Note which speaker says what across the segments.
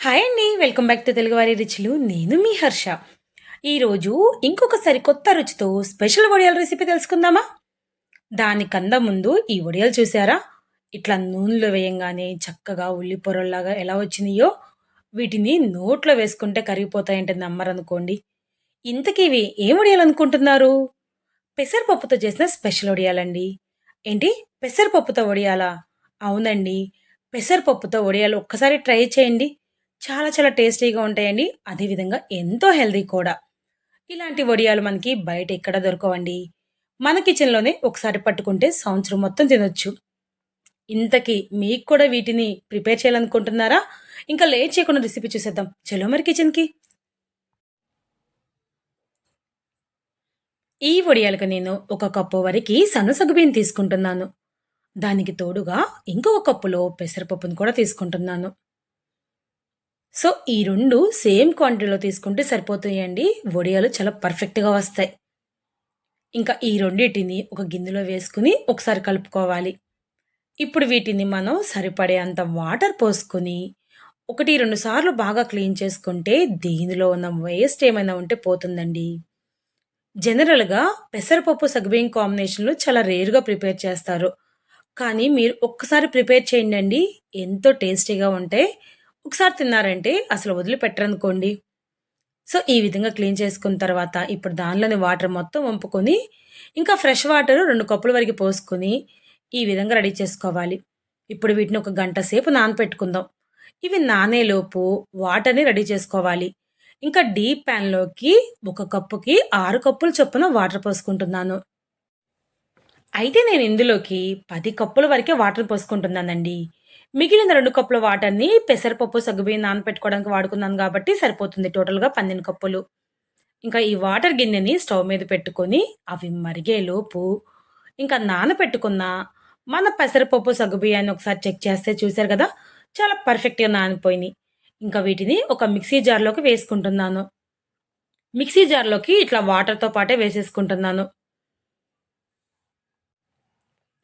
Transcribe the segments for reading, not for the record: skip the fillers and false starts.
Speaker 1: Hi అండి. Welcome back to తెలుగువారి రుచులు. నేను మీ హర్ష. ఈరోజు ఇంకొక సరికొత్త రుచితో స్పెషల్ వడియాల రెసిపీ తెలుసుకుందామా? దానికన్నా ముందు ఈ వడియాలు చూసారా? ఇట్లా నూనెలో వేయంగానే చక్కగా ఉల్లి పొరల్లాగా ఎలా వచ్చినాయో, వీటిని నోట్లో వేసుకుంటే కరిగిపోతాయంటే నమ్మరనుకోండి. ఇంతకీ ఇవి ఏం వడియాలనుకుంటున్నారు? పెసరపప్పుతో చేసిన స్పెషల్ వడియాలండి. ఏంటి? పెసరపప్పుతో వడియాలా? అవునండి. పెసరపప్పుతో వడియాలు ఒక్కసారి ట్రై చేయండి. చాలా చాలా టేస్టీగా ఉంటాయండి. అదే విధంగా ఎంతో హెల్తీ కూడా. ఇలాంటి వడియాలు మనకి బయట ఎక్కడ దొరకవండి. మన కిచెన్‌లోనే ఒకసారి పట్టుకుంటే సంవత్సరం మొత్తం తినొచ్చు. ఇంతకీ మీకు కూడా వీటిని ప్రిపేర్ చేయాలనుకుంటున్నారా? ఇంకా లేట్ చేయకుండా రెసిపీ చూసేద్దాం. చలో మరి కిచెన్‌కి. ఈ వడియాలకు నేను ఒక కప్పు వరకి సన్నసగ్గుబియ్యం తీసుకుంటున్నాను. దానికి తోడుగా ఇంకొక కప్పులో పెసరపప్పును కూడా తీసుకుంటున్నాను. సో, ఈ 2 సేమ్ క్వాంటిటీలో తీసుకుంటే సరిపోతాయండి. వడియాలు చాలా పర్ఫెక్ట్‌గా వస్తాయి. ఇంకా ఈ రెండిటిని ఒక గిన్నెలో వేసుకొని ఒకసారి కలుపుకోవాలి. ఇప్పుడు వీటిని మనం సరిపడేంత వాటర్ పోసుకొని 1, 2 సార్లు బాగా క్లీన్ చేసుకుంటే దీనిలో ఉన్న వేస్ట్ ఏమైనా ఉంటే పోతుందండి. జనరల్‌గా పెసరపప్పు, సగ్గుబియ్యం కాంబినేషన్‌లో చాలా రేర్‌గా ప్రిపేర్ చేస్తారు. కానీ మీరు ఒక్కసారి ప్రిపేర్ చేయండండి. ఎంతో టేస్టీగా ఉంటాయి. ఒకసారి తిన్నారంటే అసలు వదిలిపెట్టరనుకోండి. సో, ఈ విధంగా క్లీన్ చేసుకున్న తర్వాత ఇప్పుడు దానిలోని వాటర్ మొత్తం వంపుకొని, ఇంకా ఫ్రెష్ వాటర్ 2 కప్పుల వరకు పోసుకొని, ఈ విధంగా రెడీ చేసుకోవాలి. ఇప్పుడు వీటిని ఒక గంట సేపు నానపెట్టుకుందాం. ఇవి నానేలోపు వాటర్‌ని రెడీ చేసుకోవాలి. ఇంకా డీప్ ప్యాన్‌లోకి ఒక కప్పుకి 6 కప్పుల చొప్పున వాటర్ పోసుకుంటున్నాను. అయితే నేను ఇందులోకి 10 కప్పుల వరకే వాటర్ పోసుకుంటున్నానండి. మిగిలిన 2 కప్పుల వాటర్‌ని పెసరపప్పు, సగ్గుబియ్యం నానపెట్టుకోవడానికి వాడుకున్నాను గాబట్టి సరిపోతుంది టోటల్‌గా 12 కప్పులు. ఇంకా ఈ వాటర్ గిన్నెని స్టవ్ మీద పెట్టుకొని, అవి మరిగేలోపు ఇంకా నానపెట్టుకున్న మన పెసరపప్పు, సగ్గుబియ్యాన్ని ఒకసారి చెక్ చేస్తే చూసారు గదా! చాలా పర్ఫెక్ట్‌గా నానిపోయినియి. ఇంకా వీటిని ఒక మిక్సీ జార్‌లోకి వేసుకుంటున్నాను. మిక్సీ జార్‌లోకి ఇట్లా వాటర్‌తో పాటే వేసేసుకుంటున్నాను.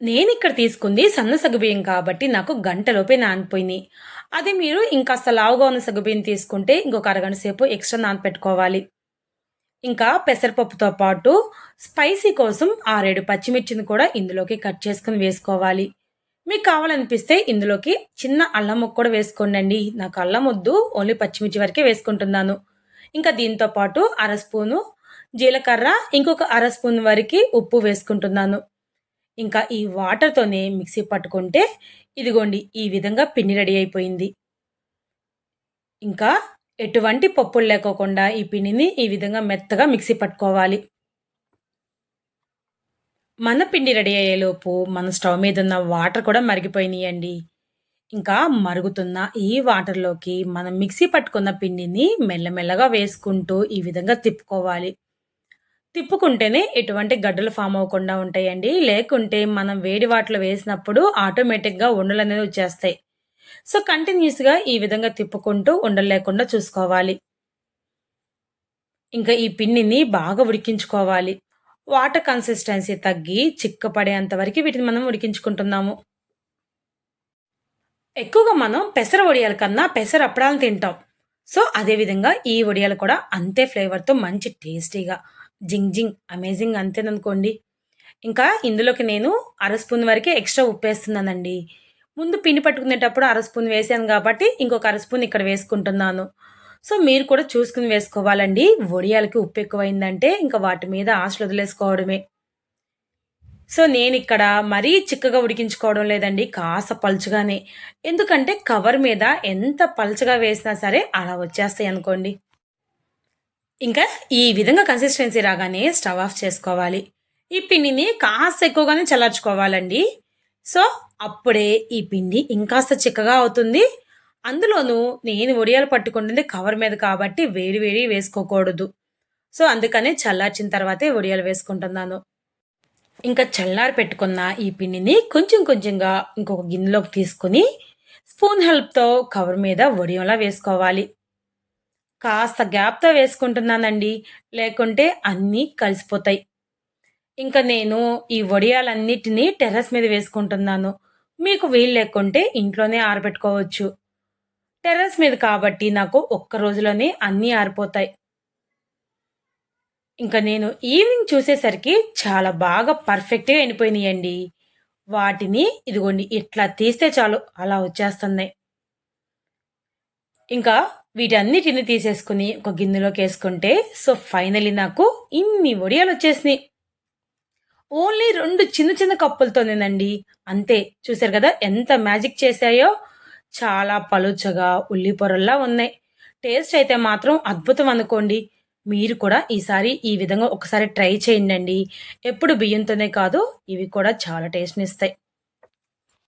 Speaker 1: నేనిక్కడ తీసుకుంది సన్న సగ్గుబియ్యం కాబట్టి నాకు గంటలోపే నానిపోయినియి. అదే మీరు ఇంకాస్త లావుగా ఉన్న సగ్గుబియ్యం తీసుకుంటే ఇంకొక అరగంట సేపు ఎక్స్‌ట్రా నానపెట్టుకోవాలి. ఇంకా పెసరపప్పుతో పాటు స్పైసీ కోసం 6, 7 పచ్చిమిర్చిని కూడా ఇందులోకి కట్ చేసుకొని వేసుకోవాలి. మీకు కావాలనిపిస్తే ఇందులోకి చిన్న అల్లం ముక్క కూడా వేసుకోండండి. నాకు అల్లం వద్దు. ఓన్లీ పచ్చిమిర్చి వరకే వేసుకుంటున్నాను. ఇంకా దీంతో పాటు అర స్పూను జీలకర్ర, ఇంకొక అర స్పూన్ వరకి ఉప్పు వేసుకుంటున్నాను. ఇంకా ఈ వాటర్‌తోనే మిక్సీ పట్టుకుంటే ఇదిగోండి ఈ విధంగా పిండి రెడీ అయిపోయింది. ఇంకా ఎటువంటి పప్పులు లేకోకుండా ఈ పిండిని ఈ విధంగా మెత్తగా మిక్సీ పట్టుకోవాలి. మన పిండి రెడీ అయ్యేలోపు మన స్టవ్ మీదున్న వాటర్ కూడా మరిగిపోయినియండి. ఇంకా మరుగుతున్న ఈ వాటర్‌లోకి మనం మిక్సీ పట్టుకున్న పిండిని మెల్లమెల్లగా వేసుకుంటూ ఈ విధంగా తిప్పుకోవాలి. తిప్పుకుంటేనే ఎటువంటి గడ్డలు ఫార్మ్ అవ్వకుండా ఉంటాయండి. లేకుంటే మనం వేడి వాటర్‌లో వేసినప్పుడు ఆటోమేటిక్‌గా ఉండలనేవి వచ్చేస్తాయి. సో, కంటిన్యూయస్‌గా ఈ విధంగా తిప్పుకుంటూ ఉండలు లేకుండా చూసుకోవాలి. ఇంకా ఈ పిండిని బాగా ఉడికించుకోవాలి. వాటర్ కన్సిస్టెన్సీ తగ్గి చిక్కపడేంత వరకు వీటిని మనం ఉడికించుకుంటున్నాము. ఎక్కువగా మనం పెసర వడియాల కన్నా పెసర అప్పడాలను తింటాం. సో, అదే విధంగా ఈ వడియాలు కూడా అంతే ఫ్లేవర్‌తో మంచి టేస్టీగా జింగ్ జింగ్ అమేజింగ్ అంతేననుకోండి. ఇంకా ఇందులోకి నేను అర స్పూన్ వరకే ఎక్స్‌ట్రా ఉప్పేస్తున్నానండి. ముందు పిండి పట్టుకునేటప్పుడు అర స్పూన్ వేసాను గాబట్టి, ఇంకొక అర స్పూన్ ఇక్కడ వేసుకుంటున్నాను. సో, మీరు కూడా చూసుకొని వేసుకోవాలండి. వడియాలకి ఉప్పు ఎక్కువైందంటే ఇంక వాటి మీద ఆశలొదిలేసుకోవడమే. సో, నేనిక్కడ మరీ చిక్కగా ఉడికించుకోవడం లేదండి. కాస్త పలుచగానే. ఎందుకంటే కవర్ మీద ఎంత పలచగా వేసినా సరే అలా వచ్చేస్తాయనుకోండి. ఇంకా ఈ విధంగా కన్సిస్టెన్సీ రాగానే స్టవ్ ఆఫ్ చేసుకోవాలి. ఈ పిండిని కాస్త ఎక్కువగానే చల్లార్చుకోవాలండి. సో, అప్పుడే ఈ పిండి ఇంకాస్త చిక్కగా అవుతుంది. అందులోనూ నేను వడియాలు పట్టుకుంటుంది కవర్ మీద కాబట్టి వేడి వేడివి వేసుకోకూడదు. సో, అందుకనే చల్లార్చిన తర్వాతే వడియాలు వేసుకుంటున్నాను. ఇంకా చల్లారి పెట్టుకున్న ఈ పిండిని కొంచెం కొంచెంగా ఇంకొక గిన్నెలోకి తీసుకొని స్పూన్ హెల్ప్‌తో కవర్ మీద వడియంలా వేసుకోవాలి. కాస్త గ్యాప్‌తో వేసుకుంటున్నానండి. లేకుంటే అన్నీ కలిసిపోతాయి. ఇంక నేను ఈ వడియాలన్నిటిని టెర్రస్ మీద వేసుకుంటున్నాను. మీకు వీలు లేకుంటే ఇంట్లోనే ఆరబెట్టుకోవచ్చు. టెర్రస్ మీద కాబట్టి నాకు ఒక్క రోజులోనే అన్నీ ఆరిపోతాయి. ఇంక నేను ఈవినింగ్ చూసేసరికి చాలా బాగా పర్ఫెక్ట్‌గా ఎండిపోయినియండి. వాటిని ఇదిగోండి ఇట్లా తీస్తే చాలు అలా వచ్చేస్తున్నాయి. ఇంకా వీటన్నిటిని తీసేసుకొని ఒక గిన్నెలోకేసుకుంటే ఫైనల్లీ నాకు ఇన్ని వడియాలొచ్చేసినియి. ఓన్లీ 2 చిన్న చిన్న కప్పులతోనేనండి. అంతే. చూసారు గదా! ఎంత మ్యాజిక్ చేశాయో! చాలా పలుచగా, ఉల్లి పొరల్లా ఉన్నాయి. టేస్ట్ అయితే మాత్రం అద్భుతం అనుకోండి. మీరు కూడా ఈసారి ఈ విధంగా ఒకసారి ట్రై చేయండండి. ఎప్పుడు బియ్యంతోనే కాదు, ఇవి కూడా చాలా టేస్ట్‌నిస్తాయి.